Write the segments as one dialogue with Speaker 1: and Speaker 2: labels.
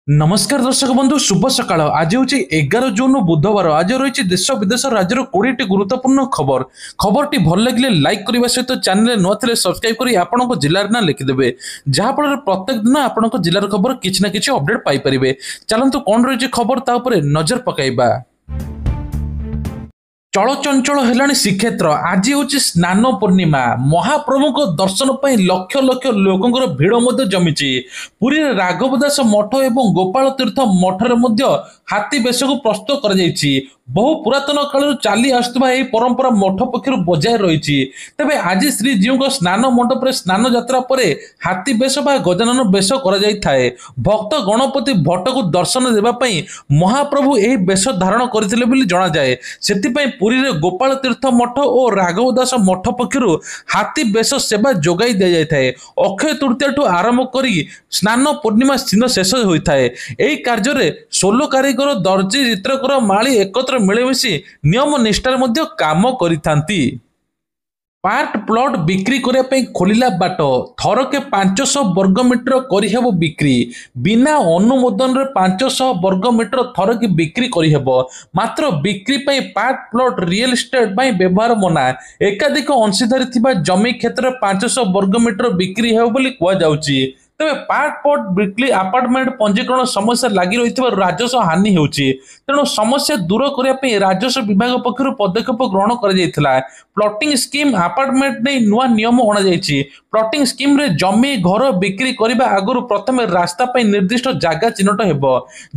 Speaker 1: नमस्कार दर्शक बंधु शुभ सकाळ आज हूँ 11 जून बुधवार आज रही देश विदेश राज्यर 20टी गुरुत्वपूर्ण खबर खबरटी भल लगे लाइक करने सहित चैनल नुआ थे सब्सक्राइब कर आपण जिलार ना लिखिदेवे जहाँफल प्रत्येक दिन आपण जिलार खबर किसी ना कि अपडेट पाइपर चलतु कौन रही खबर तापर नजर पकाइबा। चलचंचल है श्रीक्षेत्र आज हूँ स्नान पूर्णिमा महाप्रभु को दर्शन पर लक्ष लक्ष लोकों भिड़ जमी पुरी राघव दास मठ एवं गोपाल तीर्थ मठर हाथी बेश को प्रस्तुत कर बहु पुरातन काल चली आसुवा यह परंपरा मठ पक्षर बजाय रही तेज आज श्रीजीव को स्नान मंडप स्नान यात्रा पर हाथी बेश बा गजानन बेश कर भक्त गणपति भट्ट को दर्शन देवाई महाप्रभु यह बेश धारण करते जनाए से पुरी रे गोपाल तीर्थ मठ और राघव दास मठ पक्षर हाथी बेश सेवा जोगाई दि जाए अक्षय तृतीया ठू आरंभ कर स्नान पूर्णिमा दिन शेष होता है। यही कार्य सोलो कारीगर दर्जी चित्रकर माली एकत्र मिलमिशी नियम निष्ठार मध्य काम करिथांती। पार्ट प्लॉट बिक्री करने खोलिला बाट थरके 500 वर्गमीटर करहेब बिक्री बिना अनुमोदन रे 500 वर्गमीटर थरके बिक्री करहेब मात्र बिक्री पे पार्ट प्लॉट रियल एस्टेट पे व्यवहार मना एकाधिक अंशीधारी थिबा जमी क्षेत्र 500 वर्गमीटर बिक्री हेब बोली कुआ जाउची। तेज पार्ट प्लॉट बिक्री अपार्टमेंट पंजीकरण समस्या लगी रही राजस्व हानि होउची तेणु समस्या दूर करने राजस्व विभाग पक्षर पदक्षेप ग्रहण कर प्लॉटिंग स्कीम अपार्टमेंट नहीं नुआ नियम अणाई प्लॉटिंग स्कीम रे जमी घर बिक्री करने आगु प्रथम रास्ता पर निर्दिष्ट जगह चिन्हट हेब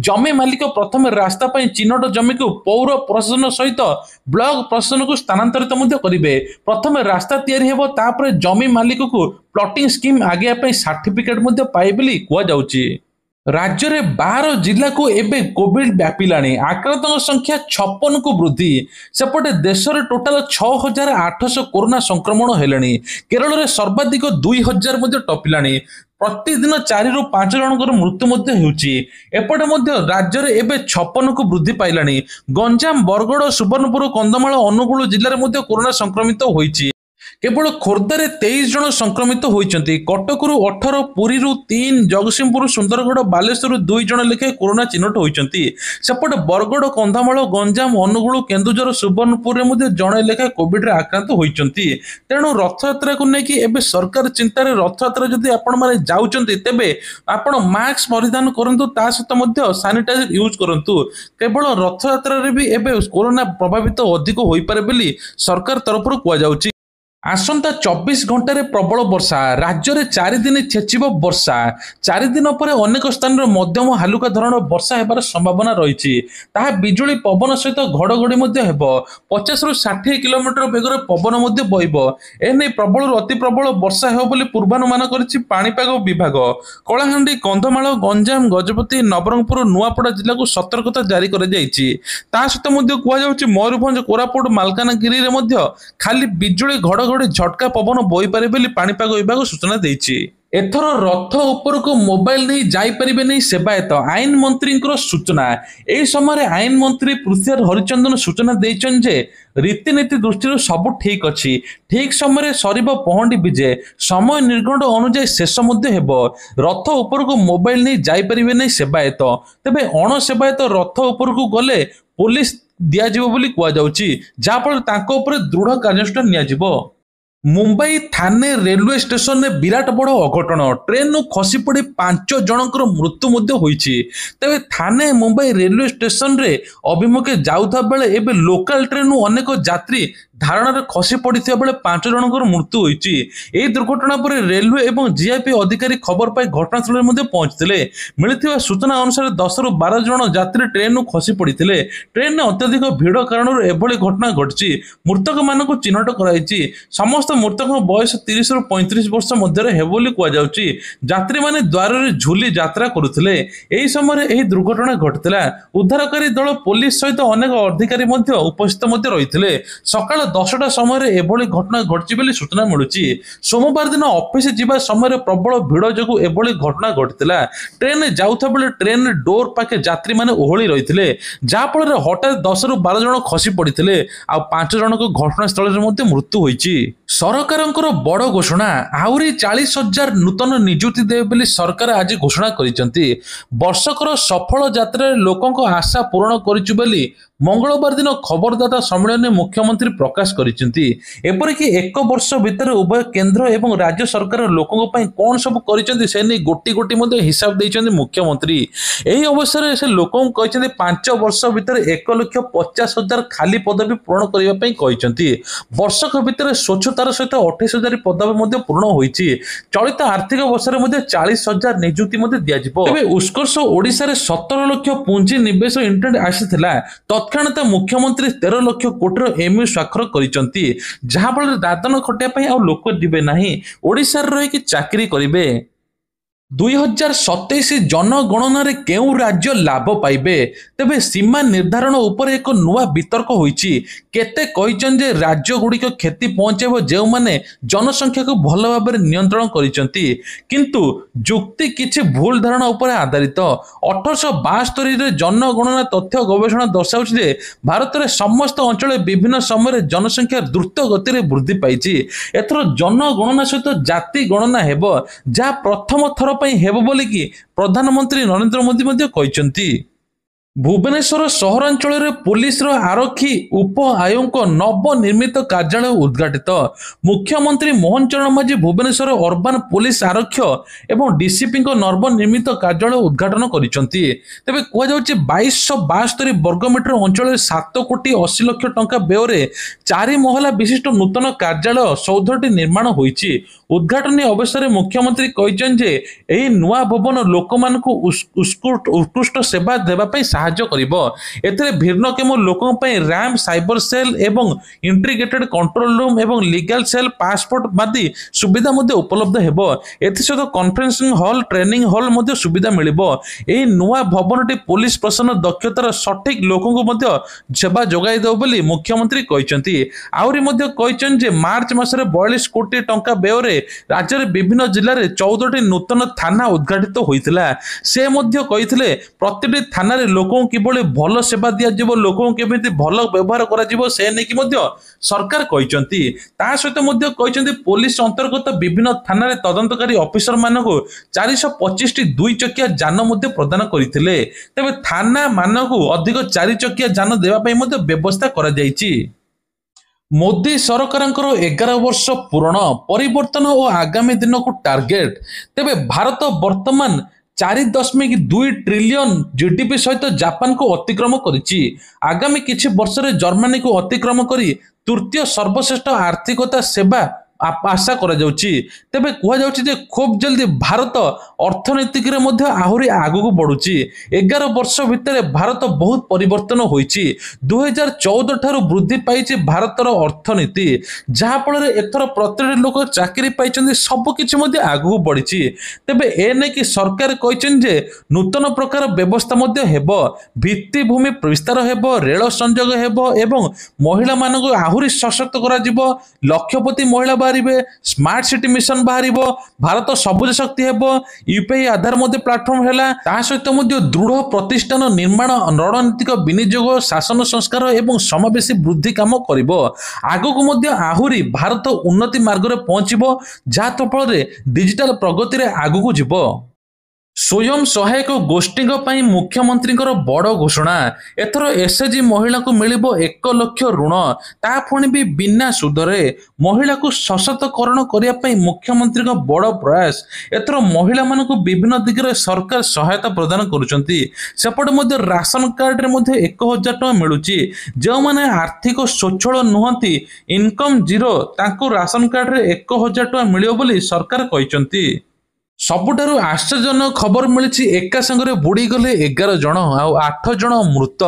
Speaker 1: जमी मालिक प्रथम रास्ता पर चिन्हट जमी को पौर प्रशासन सहित ब्लॉक प्रशासन को स्थानांतरित करेंगे प्रथम रास्ता तैयारी हेब तापर जमी मालिक को प्लॉटिंग स्कीम आगे सर्टिफिकेट पाए बोली कहुची। राज्य में 12 जिला को एबे कोविड व्यापिलानी आक्रांतों संख्या 56 को वृद्धि सेपटे देश में टोटाल 6800 कोरोना संक्रमण हेलेनी केरल में सर्वाधिक 2000 टपिलानी प्रतिदिन 4 ରୁ 5 जनकर मृत्यु होउची एपटे राज्य में एबे 56 को वृद्धि पाइलानी गंजाम बरगड़ सुवर्णपुर कंधमाल अनुगुल जिले में कोरोना संक्रमित होइची केवल खोर्धारे 23 जन संक्रमित होती कटक 18 पुरी 3 जगतसिंहपुर सुंदरगढ़ बालेश्वर 2 जन लेखे कोरोना चिन्हट होती सेपटे बरगड़ कंधमाल गंजाम अनुगुल केन्दुझर सुवर्णपुर में जड़े लेखा कोविड आक्रांत होती तेणु रथयात्रा को लेकिन सरकार चिंतार रथयात्रा जदि आपण माने जाउचंती तेबे आपण मास्क परिधान करंतु ता सहित सानिटाइजर यूज करंतु केवल रथयात्रा रे भी एबे कोरोना प्रभावित अधिक होई पारे बोली सरकार तरफ कुआ जाउची। आसंता 24 घंटे प्रबल वर्षा राज्य में 4 दिन छेचिब वर्षा 4 दिन पर अनेक स्थान मध्यम हालुका धरण वर्षा होबार संभावना रही बिजुली पवन सहित घड़घड़ी 50 ରୁ 60 किलोमीटर बेगर पवन बहब एने प्रबल अति प्रबल वर्षा हो बोली पूर्वानुमान करिछि पाणीपाग विभाग कलाहांडी कंधमाल गंजाम गजपति नवरंगपुर नुआपड़ा जिला को सतर्कता जारी कर सहित कहुछि मयूरभंज कोरापुट मालकानगिरी खाली बिजुली घड़घड़ी झटका पवन बोई पारे बोली पाणीपाग विभाग सूचना देछि। एथर रथ उपर को मोबाइल नहीं जापर नहीं सेवायत आईन मंत्री सूचना यही समय आईन मंत्री पृथ्वीराज हरिचंदन सूचना देछन जे रीतिनीति दृष्टि सब ठीक अच्छी ठीक समय सरीब पहंडी विजे समय निर्घंट अनुजाई शेष हेब रथ उपर को मोबाइल नहीं जापर नहीं सेवायत तेबे अण सेवायत रथ उपर को गले पुलिस दियाजिबो बोली कुआ जाउची जाफल तांको ऊपर दृढ़ कार्यानुष्ठान नियाजिबो। मुंबई थाने रेलवे स्टेशन में विराट बड़ अघटन ट्रेन खसी पड़ी 5 जनकर मृत्यु होइछि तेज थाने मुंबई रेलवे स्टेशन रे अभिमुखे जाउथा बेले एबे लोकल ट्रेन अनेक यात्री धारण खसी पड़ी बेले 5 जनकर मृत्यु होइछि। एही दुर्घटना पर रेलवे एवं जीआईपी अधिकारी खबर पाई घटनास्थल में पहुंचते मिलथिबा सूचना अनुसार 10 ରୁ 12 जन यात्री ट्रेन खसी पड़ते ट्रेन में अत्यधिक भीड़ कारण एभली घटना घटी मृतक मान चिन्हट कराई समस्त मृतक बयस 30 ରୁ 35 वर्ष मध्य कहुची यात्री मैंने द्वार झुली यात्रा करुले यही समय यही दुर्घटना घटी उद्धारकारी दल पुलिस सहित अनेक अधिकारी उपस्थित रही सकाल 10टा समय एभली घटना घटी सूचना मिलूँ सोमवार दिन ऑफिस जावा समय प्रबल भीड़ जो एभली घटना घटी ट्रेन जाऊा बेले ट्रेन डोर पाखे यात्री मैंने ओहली रही जहाँफल हठात 10 ରୁ 12 जन खसी पड़ते आ 5 जनक घटनास्थल में मृत्यु होती। ସରକାରଙ୍କର ବଡ଼ ଘୋଷଣା ଆହୁରି 40,000 ନୂତନ ନିଯୁକ୍ତି ଦେବେ ବୋଲି ସରକାର ଆଜି ଘୋଷଣା କରିଛନ୍ତି। ବର୍ଷକର ସଫଳ ଯାତ୍ରାରେ ଲୋକଙ୍କ ଆଶା ପୂରଣ କରିଛୁ ବୋଲି ମଙ୍ଗଳବାର ଦିନ ଖବରଦାତା ସମ୍ମିଳନୀରେ ମୁଖ୍ୟମନ୍ତ୍ରୀ ପ୍ରକାଶ କରିଛନ୍ତି। ଏପରିକି ଏକ ବର୍ଷ ଭିତରେ ଉଭୟ କେନ୍ଦ୍ର ଏବଂ ରାଜ୍ୟ ସରକାର ଲୋକଙ୍କ ପାଇଁ କ'ଣ ସବୁ କରିଛନ୍ତି ସେ ନେଇ ଗୋଟି ଗୋଟି ମଧ୍ୟ ହିସାବ ଦେଇଛନ୍ତି ମୁଖ୍ୟମନ୍ତ୍ରୀ। ଏହି ଅବସରରେ ସେ ଲୋକଙ୍କୁ କହିଛନ୍ତି 5 ବର୍ଷ ଭିତରେ 1,50,000 ଖାଲି ପଦବୀ ପୂରଣ କରିବା ପାଇଁ କହିଛନ୍ତି। ବର୍ଷକ ଭିତରେ ସ୍ୱଚ୍ଛତାର ସହିତ 28,000 ପଦବୀ ମଧ୍ୟ ପୂରଣ ହୋଇଛି। ଚଳିତ ଆର୍ଥିକ ବର୍ଷରେ ମଧ୍ୟ 40,000 ନିଯୁକ୍ତି ମଧ୍ୟ ଦିଆଯିବ। ଏବେ ଉତ୍କର୍ଷ ଓଡ଼ିଶାରେ 17 ଲକ୍ଷ ପୁଞ୍ଜି ନିବେଶ ଇଣ୍ଟରନେଟ୍ ଆସିଥିଲା। ତତ୍କ୍ଷଣାତ ମୁଖ୍ୟମନ୍ତ୍ରୀ 13 ଲକ୍ଷ କୋଟିର ଏମ୍ୟୁ ସ୍ୱାକ୍ଷର କରିଛନ୍ତି, ଯାହାଫଳରେ ଦାଦନ ଖଟିବା ପାଇଁ ଆଉ ଲୋକ ଯିବେ ନାହିଁ, ଓଡ଼ିଶାରେ ରହିକି ଚାକିରି କରିବେ। 2027 ଜନଗଣନାରେ କେଉଁ ରାଜ୍ୟ ଲାଭ ପାଇବେ? ତେବେ ସୀମା ନିର୍ଦ୍ଧାରଣ ଉପରେ ଏକ ନୂଆ ବିତର୍କ ହୋଇଛି। କେତେ କହିଛନ୍ତି ଯେ ରାଜ୍ୟଗୁଡ଼ିକ କ୍ଷତି ପହଞ୍ଚାଇବ ଯେଉଁମାନେ ଜନସଂଖ୍ୟାକୁ ଭଲ ଭାବରେ ନିୟନ୍ତ୍ରଣ କରିଛନ୍ତି, କିନ୍ତୁ ଯୁକ୍ତି କିଛି ଭୁଲ ଧାରଣା ଉପରେ ଆଧାରିତ। 1872ରେ ଜନଗଣନା ତଥ୍ୟ ଗବେଷଣା ଦର୍ଶାଉଛି ଯେ ଭାରତରେ ସମସ୍ତ ଅଞ୍ଚଳରେ ବିଭିନ୍ନ ସମୟରେ ଜନସଂଖ୍ୟା ଦ୍ରୁତ ଗତିରେ ବୃଦ୍ଧି ପାଇଛି। ଏଥର ଜନଗଣନା ସହିତ ଜାତି ଗଣନା ହେବ, ଯାହା ପ୍ରଥମ ଥର ପାଇଁ ହେବ ବୋଲି ପ୍ରଧାନମନ୍ତ୍ରୀ ନରେନ୍ଦ୍ର ମୋଦି ମଧ୍ୟ କହିଛନ୍ତି। ଭୁବନେଶ୍ୱର ସହରାଞ୍ଚଳରେ ପୁଲିସର ଆରକ୍ଷୀ ଉପ ଆୟୁଙ୍କ ନବନିର୍ମିତ କାର୍ଯ୍ୟାଳୟ ଉଦ୍ଘାଟିତ। ମୁଖ୍ୟମନ୍ତ୍ରୀ ମୋହନ ଚରଣ ମାଝୀ ଭୁବନେଶ୍ୱର ଅର୍ବାନ ପୁଲିସ ଆରକ୍ଷ ଏବଂ ଡିସିପିଙ୍କ ନବନିର୍ମିତ କାର୍ଯ୍ୟାଳୟ ଉଦ୍ଘାଟନ କରିଛନ୍ତି। ତେବେ କୁହାଯାଉଛି 2272 ବର୍ଗମିଟର ଅଞ୍ଚଳରେ 7,80,00,000 ଟଙ୍କା ବ୍ୟୟରେ 4 ମହଲା ବିଶିଷ୍ଟ ନୂତନ କାର୍ଯ୍ୟାଳୟ ସୌଧଟି ନିର୍ମାଣ ହୋଇଛି। ଉଦ୍ଘାଟନୀ ଅବସରରେ ମୁଖ୍ୟମନ୍ତ୍ରୀ କହିଛନ୍ତି ଯେ ଏହି ନୂଆ ଭବନ ଲୋକମାନଙ୍କୁ ଉତ୍କୃଷ୍ଟ ସେବା ଦେବା ପାଇଁ ସାହାଯ୍ୟ କରିବ। ଏଥିରେ ଭିନ୍ନକ୍ଷମ ଲୋକଙ୍କ ପାଇଁ ର୍ୟାମ୍ପ, ସାଇବର ସେଲ୍ ଏବଂ ଇଣ୍ଟିଗ୍ରେଟେଡ୍ କଣ୍ଟ୍ରୋଲ ରୁମ୍ ଏବଂ ଲିଗାଲ ସେଲ୍, ପାସପୋର୍ଟ ଆଦି ସୁବିଧା ମଧ୍ୟ ଉପଲବ୍ଧ ହେବ। ଏଥିସହିତ କନଫରେନ୍ସିଂ ହଲ୍, ଟ୍ରେନିଂ ହଲ୍ ମଧ୍ୟ ସୁବିଧା ମିଳିବ। ଏହି ନୂଆ ଭବନଟି ପୁଲିସ ପ୍ରଶାସନ ଦକ୍ଷତାର ସଠିକ ଲୋକଙ୍କୁ ମଧ୍ୟ ସେବା ଯୋଗାଇ ଦେବ ବୋଲି ମୁଖ୍ୟମନ୍ତ୍ରୀ କହିଛନ୍ତି। ଆହୁରି ମଧ୍ୟ କହିଛନ୍ତି ଯେ ମାର୍ଚ୍ଚ ମାସରେ 42 କୋଟି ଟଙ୍କା ବ୍ୟୟରେ ରାଜ୍ୟରେ ବିଭିନ୍ନ ଜିଲ୍ଲାରେ 14ଟି ନୂତନ ଥାନା ଉଦ୍ଘାଟିତ ହୋଇଥିଲା। ସେ ମଧ୍ୟ କହିଥିଲେ ପ୍ରତିଟି ଥାନାରେ ଲୋକଙ୍କୁ କିଭଳି ଭଲ ସେବା ଦିଆଯିବ, ଲୋକଙ୍କୁ କେମିତି ଭଲ ବ୍ୟବହାର କରାଯିବ ସେ ନେଇକି ମଧ୍ୟ ସରକାର କହିଛନ୍ତି। ତା ସହିତ ମଧ୍ୟ କହିଛନ୍ତି ପୋଲିସ ଅନ୍ତର୍ଗତ ବିଭିନ୍ନ ଥାନାରେ ତଦନ୍ତକାରୀ ଅଫିସର ମାନଙ୍କୁ 425ଟି 2 ଚକିଆ ଯାନ ମଧ୍ୟ ପ୍ରଦାନ କରିଥିଲେ। ତେବେ ଥାନା ମାନଙ୍କୁ ଅଧିକ 4 ଚକିଆ ଯାନ ଦେବା ପାଇଁ ମଧ୍ୟ ବ୍ୟବସ୍ଥା କରାଯାଇଛି। ମୋଦି ସରକାରଙ୍କର 11 ବର୍ଷ ପୂରଣ, ପରିବର୍ତ୍ତନ ଓ ଆଗାମୀ ଦିନକୁ ଟାର୍ଗେଟ। ତେବେ ଭାରତ ବର୍ତ୍ତମାନ 4.2 ଟ୍ରିଲିୟନ ଜିଡିପି ସହିତ ଜାପାନକୁ ଅତିକ୍ରମ କରିଛି। ଆଗାମୀ କିଛି ବର୍ଷରେ ଜର୍ମାନୀକୁ ଅତିକ୍ରମ କରି ତୃତୀୟ ସର୍ବଶ୍ରେଷ୍ଠ ଆର୍ଥିକତା ସେବା ଆଶା କରାଯାଉଛି। ତେବେ କୁହାଯାଉଛି ଯେ ଖୁବ୍ ଜଲଦି ଭାରତ ଅର୍ଥନୈତିକରେ ମଧ୍ୟ ଆହୁରି ଆଗକୁ ବଢୁଛି। 11 ବର୍ଷ ଭିତରେ ଭାରତ ବହୁତ ପରିବର୍ତ୍ତନ ହୋଇଛି। 2014 ଠାରୁ ବୃଦ୍ଧି ପାଇଛି ଭାରତର ଅର୍ଥନୀତି, ଯାହାଫଳରେ ଏଥର ପ୍ରତିଟି ଲୋକ ଚାକିରି ପାଇଛନ୍ତି, ସବୁକିଛି ମଧ୍ୟ ଆଗକୁ ବଢିଛି। ତେବେ ଏ ନେଇକି ସରକାର କହିଛନ୍ତି ଯେ ନୂତନ ପ୍ରକାର ବ୍ୟବସ୍ଥା ମଧ୍ୟ ହେବ, ଭିତ୍ତିଭୂମି ବିସ୍ତାର ହେବ, ରେଳ ସଂଯୋଗ ହେବ ଏବଂ ମହିଳାମାନଙ୍କୁ ଆହୁରି ସଶକ୍ତ କରାଯିବ। ଲକ୍ଷପତି ମହିଳା ବାହାରିବେ, ସ୍ମାର୍ଟ ସିଟି ମିଶନ ବାହାରିବ, ଭାରତ ସବୁଜ ଶକ୍ତି ହେବ, ୟୁପିଆଇ ଆଧାର ମଧ୍ୟ ପ୍ଲାଟଫର୍ମ ହେଲା। ତା ସହିତ ମଧ୍ୟ ଦୃଢ଼ ପ୍ରତିଷ୍ଠାନ ନିର୍ମାଣ, ରଣନୀତିକ ବିନିଯୋଗ, ଶାସନ ସଂସ୍କାର ଏବଂ ସମାବେଶୀ ବୃଦ୍ଧି କାମ କରିବ। ଆଗକୁ ମଧ୍ୟ ଆହୁରି ଭାରତ ଉନ୍ନତି ମାର୍ଗରେ ପହଞ୍ଚିବ, ଯାହା ଫଳରେ ଡିଜିଟାଲ ପ୍ରଗତିରେ ଆଗକୁ ଯିବ। ସ୍ୱୟଂ ସହାୟକ ଗୋଷ୍ଠୀଙ୍କ ପାଇଁ ମୁଖ୍ୟମନ୍ତ୍ରୀଙ୍କର ବଡ଼ ଘୋଷଣା। ଏଥର ଏସ୍ଏଚଜି ମହିଳାଙ୍କୁ ମିଳିବ 1 ଲକ୍ଷ ଋଣ, ତା ପୁଣି ବି ବିନା ସୁଧରେ। ମହିଳାକୁ ସଶକ୍ତକରଣ କରିବା ପାଇଁ ମୁଖ୍ୟମନ୍ତ୍ରୀଙ୍କ ବଡ଼ ପ୍ରୟାସ। ଏଥର ମହିଳାମାନଙ୍କୁ ବିଭିନ୍ନ ଦିଗରେ ସରକାର ସହାୟତା ପ୍ରଦାନ କରୁଛନ୍ତି। ସେପଟେ ମଧ୍ୟ ରାସନ କାର୍ଡରେ ମଧ୍ୟ 1,000 ଟଙ୍କା ମିଳୁଛି। ଯେଉଁମାନେ ଆର୍ଥିକ ସ୍ୱଚ୍ଛଳ ନୁହନ୍ତି, ଇନକମ୍ ଜିରୋ, ତାଙ୍କୁ ରାସନ କାର୍ଡରେ 1,000 ଟଙ୍କା ମିଳିବ ବୋଲି ସରକାର କହିଛନ୍ତି। ସବୁଠାରୁ ଆଶ୍ଚର୍ଯ୍ୟଜନକ ଖବର ମିଳିଛି, ଏକା ସାଙ୍ଗରେ ବୁଡ଼ିଗଲେ 11 ଜଣ ଆଉ 8 ଜଣ ମୃତ।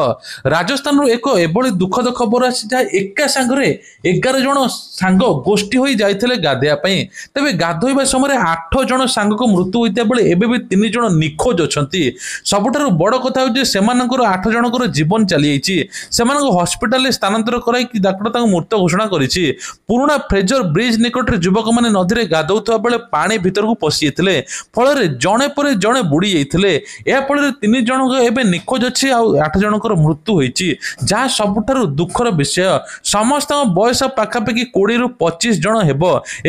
Speaker 1: ରାଜସ୍ଥାନରୁ ଏକ ଏଭଳି ଦୁଃଖଦ ଖବର ଆସିଛି, ଯାହା ଏକା ସାଙ୍ଗରେ 11 ଜଣ ସାଙ୍ଗ ଗୋଷ୍ଠୀ ହୋଇ ଯାଇଥିଲେ ଗାଧୋଇବା ପାଇଁ। ତେବେ ଗାଧୋଇବା ସମୟରେ 8 ଜଣ ସାଙ୍ଗଙ୍କ ମୃତ୍ୟୁ ହୋଇଥିବା ବେଳେ ଏବେ ବି 3 ଜଣ ନିଖୋଜ ଅଛନ୍ତି। ସବୁଠାରୁ ବଡ଼ କଥା ହେଉଛି ସେମାନଙ୍କର 8 ଜଣଙ୍କର ଜୀବନ ଚାଲିଯାଇଛି। ସେମାନଙ୍କୁ ହସ୍ପିଟାଲରେ ସ୍ଥାନାନ୍ତର କରାଇକି ଡାକ୍ତର ତାଙ୍କୁ ମୃତ ଘୋଷଣା କରିଛି। ପୁରୁଣା ଫ୍ରେଜର ବ୍ରିଜ ନିକଟରେ ଯୁବକମାନେ ନଦୀରେ ଗାଧୋଉଥିବା ବେଳେ ପାଣି ଭିତରକୁ ପଶିଯାଇଥିଲେ। ଫଳରେ ଜଣେ ପରେ ଜଣେ ବୁଡ଼ି ଯାଇଥିଲେ। ଏହା ଫଳରେ 3 ଜଣଙ୍କ ଏବେ ନିଖୋଜ ଅଛି ଆଉ 8 ଜଣଙ୍କର ମୃତ୍ୟୁ ହୋଇଛି, ଯାହା ସବୁଠାରୁ ଦୁଃଖର ବିଷୟ। ସମସ୍ତଙ୍କ ବୟସ ପାଖାପାଖି 20 ରୁ 25 ଜଣ ହେବ।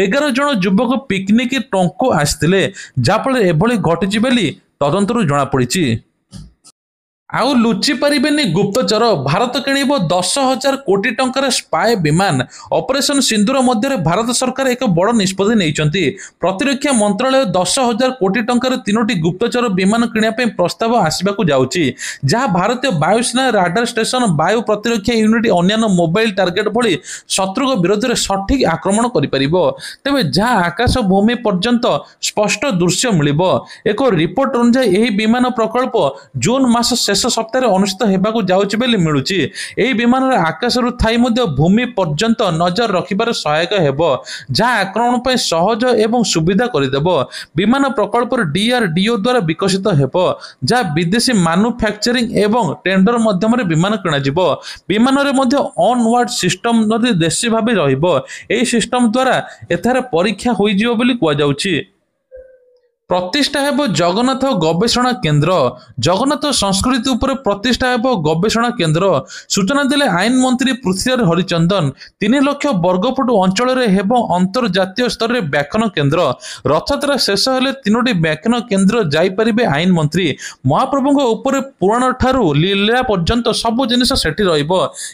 Speaker 1: 11 ଜଣ ଯୁବକ ପିକନିକ ଟଙ୍କୁ ଆସିଥିଲେ, ଯାହାଫଳରେ ଏଭଳି ଘଟିଛି ବୋଲି ତଦନ୍ତରୁ ଜଣାପଡ଼ିଛି। ଆଉ ଲୁଚି ପାରିବେନି ଗୁପ୍ତଚର। ଭାରତ କିଣିବ 10,000 କୋଟି ଟଙ୍କାର ସ୍ପାଏ ବିମାନ। ଅପରେସନ ସିନ୍ଦୁର ମଧ୍ୟରେ ଭାରତ ସରକାର ଏକ ବଡ଼ ନିଷ୍ପତ୍ତି ନେଇଛନ୍ତି। ପ୍ରତିରକ୍ଷା ମନ୍ତ୍ରାଳୟ 10,000 କୋଟି ଟଙ୍କାର 3ଟି ଗୁପ୍ତଚର ବିମାନ କିଣିବା ପାଇଁ ପ୍ରସ୍ତାବ ଆସିବାକୁ ଯାଉଛି, ଯାହା ଭାରତୀୟ ବାୟୁସେନା ରାଡାର ଷ୍ଟେସନ, ବାୟୁ ପ୍ରତିରକ୍ଷା ୟୁନିଟ୍, ଅନ୍ୟାନ୍ୟ ମୋବାଇଲ ଟାର୍ଗେଟ ଭଳି ଶତ୍ରୁଙ୍କ ବିରୋଧରେ ସଠିକ୍ ଆକ୍ରମଣ କରିପାରିବ। ତେବେ ଯାହା ଆକାଶ ଭୂମି ପର୍ଯ୍ୟନ୍ତ ସ୍ପଷ୍ଟ ଦୃଶ୍ୟ ମିଳିବ। ଏକ ରିପୋର୍ଟ ଅନୁଯାୟୀ ଏହି ବିମାନ ପ୍ରକଳ୍ପ ଜୁନ୍ ମାସ ଶେଷ ସପ୍ତାହରେ ଅନୁଷ୍ଠିତ ହେବାକୁ ଯାଉଛି ବୋଲି ମିଳୁଛି। ଏହି ବିମାନର ଆକାଶରୁ ଥାଇ ମଧ୍ୟ ଭୂମି ପର୍ଯ୍ୟନ୍ତ ନଜର ରଖିବାର ସହାୟକ ହେବ, ଯାହା ଆକ୍ରମଣ ପାଇଁ ସହଜ ଏବଂ ସୁବିଧା କରିଦେବ। ବିମାନ ପ୍ରକଳ୍ପର DRDO ଦ୍ୱାରା ବିକଶିତ ହେବ, ଯାହା ବିଦେଶୀ ମାନୁଫ୍ୟାକ୍ଚରିଂ ଏବଂ ଟେଣ୍ଡର ମାଧ୍ୟମରେ ବିମାନ କିଣାଯିବ। ବିମାନରେ ମଧ୍ୟ ଅନ୍ ୱାର୍ଡ ସିଷ୍ଟମ ଦେଶୀ ଭାବେ ରହିବ। ଏହି ସିଷ୍ଟମ ଦ୍ୱାରା ଏଠାରେ ପରୀକ୍ଷା ହୋଇଯିବ ବୋଲି କୁହାଯାଉଛି। ପ୍ରତିଷ୍ଠା ହେବ ଜଗନ୍ନାଥ ଗବେଷଣା କେନ୍ଦ୍ର। ଜଗନ୍ନାଥ ସଂସ୍କୃତି ଉପରେ ପ୍ରତିଷ୍ଠା ହେବ ଗବେଷଣା କେନ୍ଦ୍ର। ସୂଚନା ଦେଲେ ଆଇନ ମନ୍ତ୍ରୀ ପୃଥ୍ୱୀରାଜ ହରିଚନ୍ଦନ। 3 ଲକ୍ଷ ବର୍ଗଫୁଟ ଅଞ୍ଚଳରେ ହେବ ଅନ୍ତର୍ଜାତୀୟ ସ୍ତରରେ ବ୍ୟାଖ୍ୟାନ କେନ୍ଦ୍ର। ରଥଯାତ୍ରା ଶେଷ ହେଲେ 3ଟି ବ୍ୟାଖ୍ୟାନ କେନ୍ଦ୍ର ଯାଇପାରିବେ ଆଇନ ମନ୍ତ୍ରୀ। ମହାପ୍ରଭୁଙ୍କ ଉପରେ ପୁରାଣ ଠାରୁ ଲୀଳା ପର୍ଯ୍ୟନ୍ତ ସବୁ ଜିନିଷ ସେଠି ରହିବ।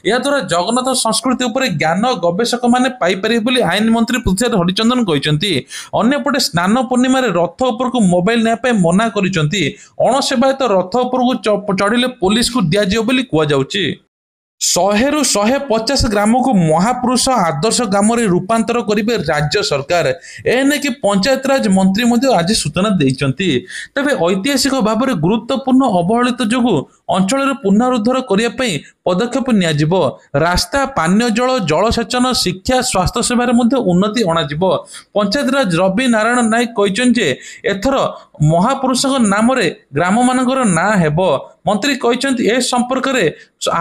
Speaker 1: ଏହାଦ୍ୱାରା ଜଗନ୍ନାଥ ସଂସ୍କୃତି ଉପରେ ଜ୍ଞାନ ଗବେଷକମାନେ ପାଇପାରିବେ ବୋଲି ଆଇନ ମନ୍ତ୍ରୀ ପୃଥ୍ୱୀରାଜ ହରିଚନ୍ଦନ କହିଛନ୍ତି। ଅନ୍ୟପଟେ ସ୍ନାନ ପୂର୍ଣ୍ଣିମାରେ ରଥ ଉପରକୁ ମୋବାଇଲ ନେବା ପାଇଁ ମନା କରିଛନ୍ତି। ଅଣସେବାୟତ ରଥ ଉପରକୁ ଚଢିଲେ ପୋଲିସକୁ ଦିଆଯିବ ବୋଲି କୁହାଯାଉଛି। 100 ରୁ 150 ଗ୍ରାମକୁ ମହାପୁରୁଷ ଆଦର୍ଶ ଗ୍ରାମରେ ରୂପାନ୍ତର କରିବେ ରାଜ୍ୟ ସରକାର। ଏନେକି ପଞ୍ଚାୟତରାଜ ମନ୍ତ୍ରୀ ମଧ୍ୟ ଆଜି ସୂଚନା ଦେଇଛନ୍ତି। ତେବେ ଐତିହାସିକ ଭାବରେ ଗୁରୁତ୍ୱପୂର୍ଣ୍ଣ ଅବହେଳିତ ଯୋଗୁଁ ଅଞ୍ଚଳରେ ପୁନରୁଦ୍ଧାର କରିବା ପାଇଁ ପଦକ୍ଷେପ ନିଆଯିବ। ରାସ୍ତା, ପାନୀୟ ଜଳ, ଜଳସେଚନ, ଶିକ୍ଷା, ସ୍ୱାସ୍ଥ୍ୟ ସେବାରେ ମଧ୍ୟ ଉନ୍ନତି ଅଣାଯିବ। ପଞ୍ଚାୟତରାଜ ରବି ନାରାୟଣ ନାୟକ କହିଛନ୍ତି ଯେ ଏଥର ମହାପୁରୁଷଙ୍କ ନାମରେ ଗ୍ରାମମାନଙ୍କର ନାଁ ହେବ। ମନ୍ତ୍ରୀ କହିଛନ୍ତି ଏ ସମ୍ପର୍କରେ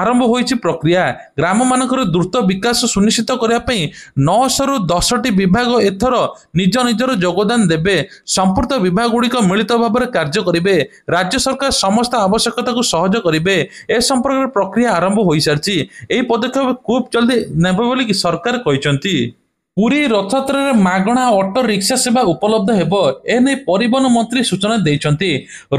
Speaker 1: ଆରମ୍ଭ ହୋଇଛି ପ୍ରକ୍ରିୟା। ଗ୍ରାମମାନଙ୍କର ଦ୍ରୁତ ବିକାଶ ସୁନିଶ୍ଚିତ କରିବା ପାଇଁ 900 ରୁ 10ଟି ବିଭାଗ ଏଥର ନିଜ ନିଜର ଯୋଗଦାନ ଦେବେ। ସମ୍ପୃକ୍ତ ବିଭାଗଗୁଡ଼ିକ ମିଳିତ ଭାବରେ କାର୍ଯ୍ୟ କରିବେ। ରାଜ୍ୟ ସରକାର ସମସ୍ତ ଆବଶ୍ୟକତାକୁ ସହଜ କରିବେ। ଏ ସମ୍ପର୍କରେ ପ୍ରକ୍ରିୟା ଆରମ୍ଭ ହୋଇସାରିଛି। ଏହି ପଦକ୍ଷେପ ଖୁବ୍ ଜଲଦି ନେବେ ବୋଲି ସରକାର କହିଛନ୍ତି। ପୁରୀ ରଥଯାତ୍ରାରେ ମାଗଣା ଅଟୋ ରିକ୍ସା ସେବା ଉପଲବ୍ଧ ହେବ, ଏନେଇ ପରିବହନ ମନ୍ତ୍ରୀ ସୂଚନା ଦେଇଛନ୍ତି।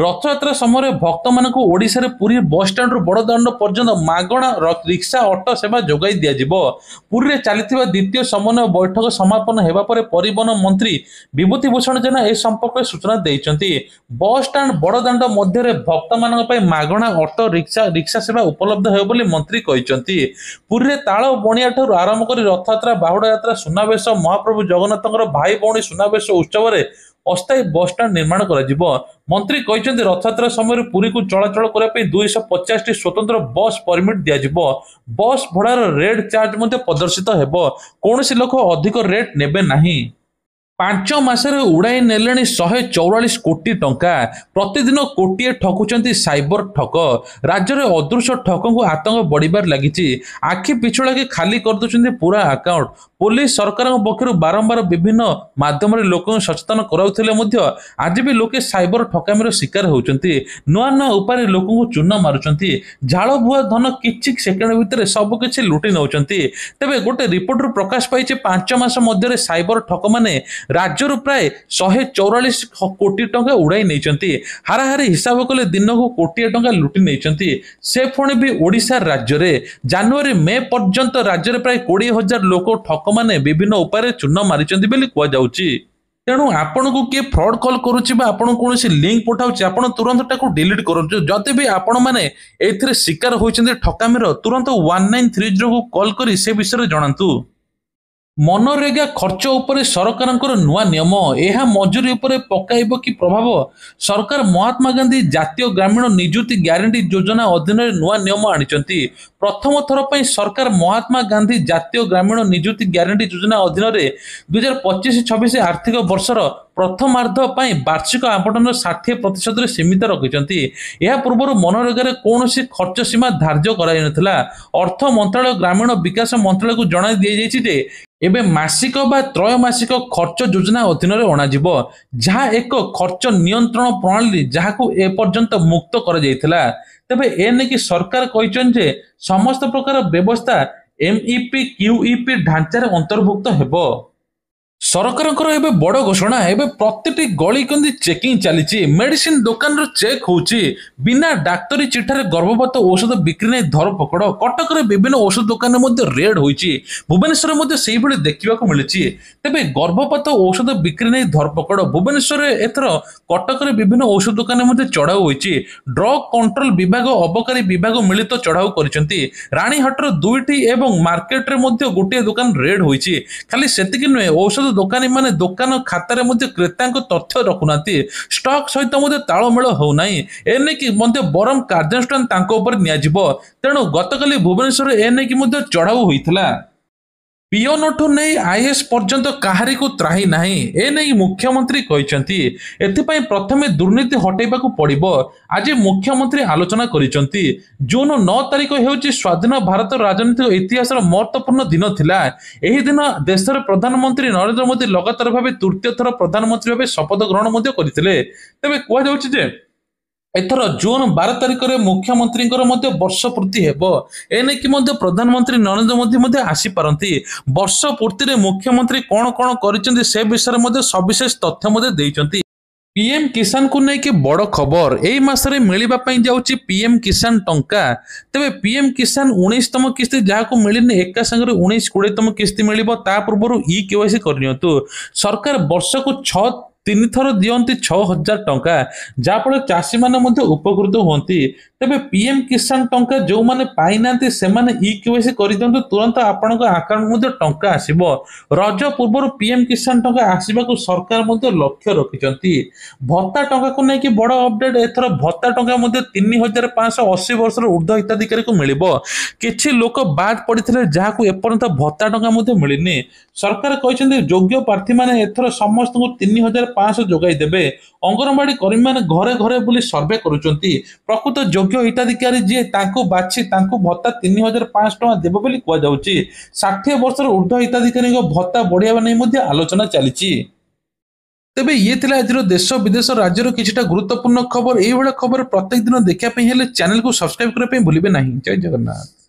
Speaker 1: ରଥଯାତ୍ରା ସମୟରେ ଭକ୍ତମାନଙ୍କୁ ଓଡ଼ିଶାରେ ପୁରୀ ବସ୍ଷ୍ଟାଣ୍ଡରୁ ବଡ଼ଦାଣ୍ଡ ପର୍ଯ୍ୟନ୍ତ ମାଗଣା ରିକ୍ସା ଅଟୋ ସେବା ଯୋଗାଇ ଦିଆଯିବ। ପୁରୀରେ ଚାଲିଥିବା ଦ୍ୱିତୀୟ ସମନ୍ୱୟ ବୈଠକ ସମାପନ ହେବା ପରେ ପରିବହନ ମନ୍ତ୍ରୀ ବିଭୂତି ଭୂଷଣ ଜେନା ଏ ସମ୍ପର୍କରେ ସୂଚନା ଦେଇଛନ୍ତି। ବସ୍ଷ୍ଟାଣ୍ଡ ବଡ଼ଦାଣ୍ଡ ମଧ୍ୟରେ ଭକ୍ତମାନଙ୍କ ପାଇଁ ମାଗଣା ଅଟୋ ରିକ୍ସା ସେବା ଉପଲବ୍ଧ ହେବ ବୋଲି ମନ୍ତ୍ରୀ କହିଛନ୍ତି। ପୁରୀରେ ତାଳ ବଣିଆଠାରୁ ଆରମ୍ଭ କରି ରଥଯାତ୍ରା, ବାହୁଡ଼ା ଯାତ୍ରା, ସୁନାବେଶ, ମହାପ୍ରଭୁ ଜଗନ୍ନାଥଙ୍କର ଭାଇ ଭଉଣୀ ସୁନାବେଶ ଉତ୍ସବରେ ଅସ୍ଥାୟୀ ବସ୍ଷ୍ଟାଣ୍ଡ ନିର୍ମାଣ କରାଯିବ। ମନ୍ତ୍ରୀ କହିଛନ୍ତି ରଥଯାତ୍ରା ସମୟରେ ପୁରୀକୁ ଚଳାଚଳ କରିବା ପାଇଁ 250ଟି ସ୍ୱତନ୍ତ୍ର ବସ୍ ପରମିଟ୍ ଦିଆଯିବ। ବସ୍ ଭଡ଼ାର ରେଡ୍ ଚାର୍ଟ ମଧ୍ୟ ପ୍ରଦର୍ଶିତ ହେବ। କୌଣସି ଲୋକ ଅଧିକ ରେଟ୍ ନେବେ ନାହିଁ। 5 ମାସରେ ଉଡ଼ାଇ ନେଲେଣି 144 କୋଟି ଟଙ୍କା। ପ୍ରତିଦିନ କୋଟିଏ ଠକୁଛନ୍ତି ସାଇବର ଠକ। ରାଜ୍ୟରେ ଅଦୃଶ୍ୟ ଠକଙ୍କୁ ଆତଙ୍କ ବଢ଼ିବାରେ ଲାଗିଛି। ଆଖି ପିଛୁଳାକେ ଖାଲି କରିଦେଉଛନ୍ତି ପୁରା ଆକାଉଣ୍ଟ। ପୋଲିସ ସରକାରଙ୍କ ପକ୍ଷରୁ ବାରମ୍ବାର ବିଭିନ୍ନ ମାଧ୍ୟମରେ ଲୋକଙ୍କୁ ସଚେତନ କରାଉଥିଲେ ମଧ୍ୟ ଆଜି ବି ଲୋକେ ସାଇବର ଠକାମିର ଶିକାର ହେଉଛନ୍ତି। ନୂଆ ନୂଆ ଉପାୟରେ ଲୋକଙ୍କୁ ଚୂନ ମାରୁଛନ୍ତି। ଝାଳ ବୁହା ଧନ କିଛି ସେକେଣ୍ଡ ଭିତରେ ସବୁକିଛି ଲୁଟି ନେଉଛନ୍ତି। ତେବେ ଗୋଟେ ରିପୋର୍ଟରୁ ପ୍ରକାଶ ପାଇଛି 5 ମାସ ମଧ୍ୟରେ ସାଇବର ଠକମାନେ ରାଜ୍ୟରୁ ପ୍ରାୟ 144 କୋଟି ଟଙ୍କା ଉଡ଼ାଇ ନେଇଛନ୍ତି। ହାରାହାରି ହିସାବ କଲେ ଦିନକୁ କୋଟିଏ ଟଙ୍କା ଲୁଟି ନେଇଛନ୍ତି। ସେ ପୁଣି ବି ଓଡ଼ିଶା ରାଜ୍ୟରେ। ଜାନୁଆରୀ ମେ ପର୍ଯ୍ୟନ୍ତ ରାଜ୍ୟରେ ପ୍ରାୟ 20,000 ଲୋକ ଠକମାନେ ବିଭିନ୍ନ ଉପାୟରେ ଚୂନ ମାରିଛନ୍ତି ବୋଲି କୁହାଯାଉଛି। ତେଣୁ ଆପଣଙ୍କୁ କିଏ ଫ୍ରଡ୍ କଲ୍ କରୁଛି ବା ଆପଣଙ୍କୁ କୌଣସି ଲିଙ୍କ ପଠାଉଛି, ଆପଣ ତୁରନ୍ତ ତାକୁ ଡିଲିଟ୍ କରନ୍ତୁ। ଯଦି ବି ଆପଣମାନେ ଏଥିରେ ଶିକାର ହୋଇଛନ୍ତି ଠକାମିର, ତୁରନ୍ତ 1930କୁ କଲ୍ କରି ସେ ବିଷୟରେ ଜଣାନ୍ତୁ। ମନରେଗା ଖର୍ଚ୍ଚ ଉପରେ ସରକାରଙ୍କର ନୂଆ ନିୟମ, ଏହା ମଜୁରୀ ଉପରେ ପକାଇବ କି ପ୍ରଭାବ? ସରକାର ମହାତ୍ମା ଗାନ୍ଧୀ ଜାତୀୟ ଗ୍ରାମୀଣ ନିଯୁକ୍ତି ଗ୍ୟାରେଣ୍ଟି ଯୋଜନା ଅଧୀନରେ ନୂଆ ନିୟମ ଆଣିଛନ୍ତି। ପ୍ରଥମ ଥର ପାଇଁ ସରକାର ମହାତ୍ମା ଗାନ୍ଧୀ ଜାତୀୟ ଗ୍ରାମୀଣ ନିଯୁକ୍ତି ଗ୍ୟାରେଣ୍ଟି ଯୋଜନା ଅଧୀନରେ 2025-26 ଆର୍ଥିକ ବର୍ଷର ପ୍ରଥମାର୍ଦ୍ଧ ପାଇଁ ବାର୍ଷିକ ଆବଣ୍ଟନ 60% ସୀମିତ ରଖିଛନ୍ତି। ଏହା ପୂର୍ବରୁ ମନରେଗାରେ କୌଣସି ଖର୍ଚ୍ଚ ସୀମା ଧାର୍ଯ୍ୟ କରାଯାଇନଥିଲା। ଅର୍ଥ ମନ୍ତ୍ରାଳୟ ଗ୍ରାମୀଣ ବିକାଶ ମନ୍ତ୍ରାଳୟକୁ ଜଣାଇ ଦିଆଯାଇଛି ଯେ ଏବେ ମାସିକ ବା ତ୍ରୟମାସିକ ଖର୍ଚ୍ଚ ଯୋଜନା ଅଧୀନରେ ଅଣାଯିବ, ଯାହା ଏକ ଖର୍ଚ୍ଚ ନିୟନ୍ତ୍ରଣ ପ୍ରଣାଳୀ ଯାହାକୁ ଏପର୍ଯ୍ୟନ୍ତ ମୁକ୍ତ କରାଯାଇଥିଲା। ତେବେ ଏ ନେଇକି ସରକାର କହିଛନ୍ତି ଯେ ସମସ୍ତ ପ୍ରକାର ବ୍ୟବସ୍ଥା ଏମ୍ଇପି କ୍ୟୁଇପି ଢାଞ୍ଚାରେ ଅନ୍ତର୍ଭୁକ୍ତ ହେବ। ସରକାରଙ୍କର ଏବେ ବଡ଼ ଘୋଷଣା, ଏବେ ପ୍ରତିଟି ଗଳିକନ୍ଦି ଚେକିଂ ଚାଲିଛି, ମେଡିସିନ ଦୋକାନର ଚେକ୍ ହେଉଛି, ବିନା ଡାକ୍ତରୀ ଚିଠାରେ ଗର୍ଭପାତ ଔଷଧ ବିକ୍ରି ନେଇ ଧରପକଡ଼। କଟକରେ ବିଭିନ୍ନ ଔଷଧ ଦୋକାନରେ ମଧ୍ୟ ରେଡ୍ ହୋଇଛି, ଭୁବନେଶ୍ୱରରେ ମଧ୍ୟ ସେଇଭଳି ଦେଖିବାକୁ ମିଳିଛି। ତେବେ ଗର୍ଭପାତ ଔଷଧ ବିକ୍ରି ନେଇ ଧରପକଡ଼, ଭୁବନେଶ୍ୱରରେ ଏଥର କଟକରେ ବିଭିନ୍ନ ଔଷଧ ଦୋକାନରେ ମଧ୍ୟ ଚଢ଼ାଉ ହୋଇଛି। ଡ୍ରଗ୍ କଣ୍ଟ୍ରୋଲ ବିଭାଗ ଅବକାରୀ ବିଭାଗ ମିଳିତ ଚଢ଼ାଉ କରିଛନ୍ତି। ରାଣୀହାଟର 2ଟି ଏବଂ ମାର୍କେଟରେ ମଧ୍ୟ ଗୋଟିଏ ଦୋକାନ ରେଡ୍ ହୋଇଛି। ଖାଲି ସେତିକି ନୁହେଁ, ଔଷଧ ଦୋକାନୀ ମାନେ ଦୋକାନ ଖାତାରେ ମଧ୍ୟ କ୍ରେତାଙ୍କ ତଥ୍ୟ ରଖୁନାହାନ୍ତି, ଷ୍ଟକ୍ ସହିତ ମଧ୍ୟ ତାଳମେଳ ହେଉନାହିଁ। ଏନେଇକି ମଧ୍ୟ ବରଂ କାର୍ଯ୍ୟାନୁଷ୍ଠାନ ତାଙ୍କ ଉପରେ ନିଆଯିବ। ତେଣୁ ଗତକାଲି ଭୁବନେଶ୍ୱରରେ ଏନେଇକି ମଧ୍ୟ ଚଢ଼ାଉ ହୋଇଥିଲା। ପିଅନଠୁ ନେଇ ଆଇଏଏସ୍ ପର୍ଯ୍ୟନ୍ତ କାହାରିକୁ ତ୍ରାହି ନାହିଁ, ଏନେଇ ମୁଖ୍ୟମନ୍ତ୍ରୀ କହିଛନ୍ତି। ଏଥିପାଇଁ ପ୍ରଥମେ ଦୁର୍ନୀତି ହଟେଇବାକୁ ପଡ଼ିବ। ଆଜି ମୁଖ୍ୟମନ୍ତ୍ରୀ ଆଲୋଚନା କରିଛନ୍ତି। ଜୁନ୍ 9 ତାରିଖ ହେଉଛି ସ୍ୱାଧୀନ ଭାରତ ରାଜନୈତିକ ଇତିହାସର ମହତ୍ତ୍ୱପୂର୍ଣ୍ଣ ଦିନ ଥିଲା। ଏହି ଦିନ ଦେଶର ପ୍ରଧାନମନ୍ତ୍ରୀ ନରେନ୍ଦ୍ର ମୋଦି ଲଗାତାର ଭାବେ ତୃତୀୟ ଥର ପ୍ରଧାନମନ୍ତ୍ରୀ ଭାବେ ଶପଥ ଗ୍ରହଣ ମଧ୍ୟ କରିଥିଲେ। ତେବେ କୁହାଯାଉଛି ଯେ ଏଥର ଜୁନ୍ 12 ତାରିଖରେ ମୁଖ୍ୟମନ୍ତ୍ରୀଙ୍କର ମଧ୍ୟ ବର୍ଷ ପୂର୍ତ୍ତି ହେବ। ଏନେଇକି ମଧ୍ୟ ପ୍ରଧାନମନ୍ତ୍ରୀ ନରେନ୍ଦ୍ର ମୋଦି ମଧ୍ୟ ଆସିପାରନ୍ତି। ବର୍ଷ ପୂର୍ତ୍ତିରେ ମୁଖ୍ୟମନ୍ତ୍ରୀ କଣ କଣ କରିଛନ୍ତି ସେ ବିଷୟରେ ମଧ୍ୟ ସବିଶେଷ ତଥ୍ୟ ମଧ୍ୟ ଦେଇଛନ୍ତି। ପିଏମ୍ କିଷାନକୁ ନେଇକି ବଡ଼ ଖବର, ଏଇ ମାସରେ ମିଳିବା ପାଇଁ ଯାଉଛି ପିଏମ୍ କିଷାନ ଟଙ୍କା। ତେବେ ପିଏମ୍ କିଷାନ 19ତମ କିସ୍ତି ଯାହାକୁ ମିଳିନି, ଏକା ସାଙ୍ଗରେ 19-20ତମ କିସ୍ତି ମିଳିବ। ତା ପୂର୍ବରୁ ଇକେୱାଇସି କରିନିଅନ୍ତୁ। ସରକାର ବର୍ଷକୁ 3 ଥର ଦିଅନ୍ତି 6,000 ଟଙ୍କା, ଯାହାଫଳରେ ଚାଷୀମାନେ ମଧ୍ୟ ଉପକୃତ ହୁଅନ୍ତି। ତେବେ ପିଏମ୍ କିଷାନ ଟଙ୍କା ଯେଉଁମାନେ ପାଇନାହାନ୍ତି ସେମାନେ ଇକେୱାଇସି କରିଦିଅନ୍ତୁ, ତୁରନ୍ତ ଆପଣଙ୍କ ଆକାଉଣ୍ଟ ମଧ୍ୟ ଟଙ୍କା ଆସିବ। ରଜ ପୂର୍ବରୁ ପିଏମ୍ କିଷାନ ଟଙ୍କା ଆସିବାକୁ ସରକାର ମଧ୍ୟ ଲକ୍ଷ୍ୟ ରଖିଛନ୍ତି। ଭତ୍ତା ଟଙ୍କାକୁ ନେଇକି ବଡ଼ ଅପଡେଟ୍, ଏଥର ଭତ୍ତା ଟଙ୍କା ମଧ୍ୟ 3,580 ବର୍ଷର ଉର୍ଦ୍ଧ୍ୱ ହିତାଧିକାରୀକୁ ମିଳିବ। କିଛି ଲୋକ ବାଦ୍ ପଡ଼ିଥିଲେ ଯାହାକୁ ଏପର୍ଯ୍ୟନ୍ତ ଭତ୍ତା ଟଙ୍କା ମଧ୍ୟ ମିଳିନି। ସରକାର କହିଛନ୍ତି ଯୋଗ୍ୟ ପ୍ରାର୍ଥୀମାନେ ଏଥର ସମସ୍ତଙ୍କୁ 3,500 ଯୋଗାଇ ଦେବେ। ଅଙ୍ଗନବାଡି କର୍ମୀମାନେ ଘରେ ଘରେ ବୁଲି ସର୍ଭେ କରୁଛନ୍ତି। ପ୍ରକୃତ ଯୋଗ୍ୟ ହିତାଧିକାରୀ ଯିଏ ତାଙ୍କୁ ବାଛି ତାଙ୍କୁ ଭତ୍ତା 3,500 ଟଙ୍କା ଦେବ ବୋଲି କୁହାଯାଉଛି। 60 ବର୍ଷର ଉର୍ଦ୍ଧ୍ୱ ହିତାଧିକାରୀଙ୍କ ଭତ୍ତା ବଢ଼ାଇବା ନେଇ ମଧ୍ୟ ଆଲୋଚନା ଚାଲିଛି। ତେବେ ଇଏ ଥିଲା ଆଜିର ଦେଶ ବିଦେଶ ରାଜ୍ୟର କିଛିଟା ଗୁରୁତ୍ୱପୂର୍ଣ୍ଣ ଖବର। ଏଇଭଳିଆ ଖବର ପ୍ରତ୍ୟେକ ଦିନ ଦେଖିବା ପାଇଁ ହେଲେ ଚ୍ୟାନେଲକୁ ସବସ୍କ୍ରାଇବ କରିବା ପାଇଁ ଭୁଲିବେ ନାହିଁ। ଜୟ ଜଗନ୍ନାଥ।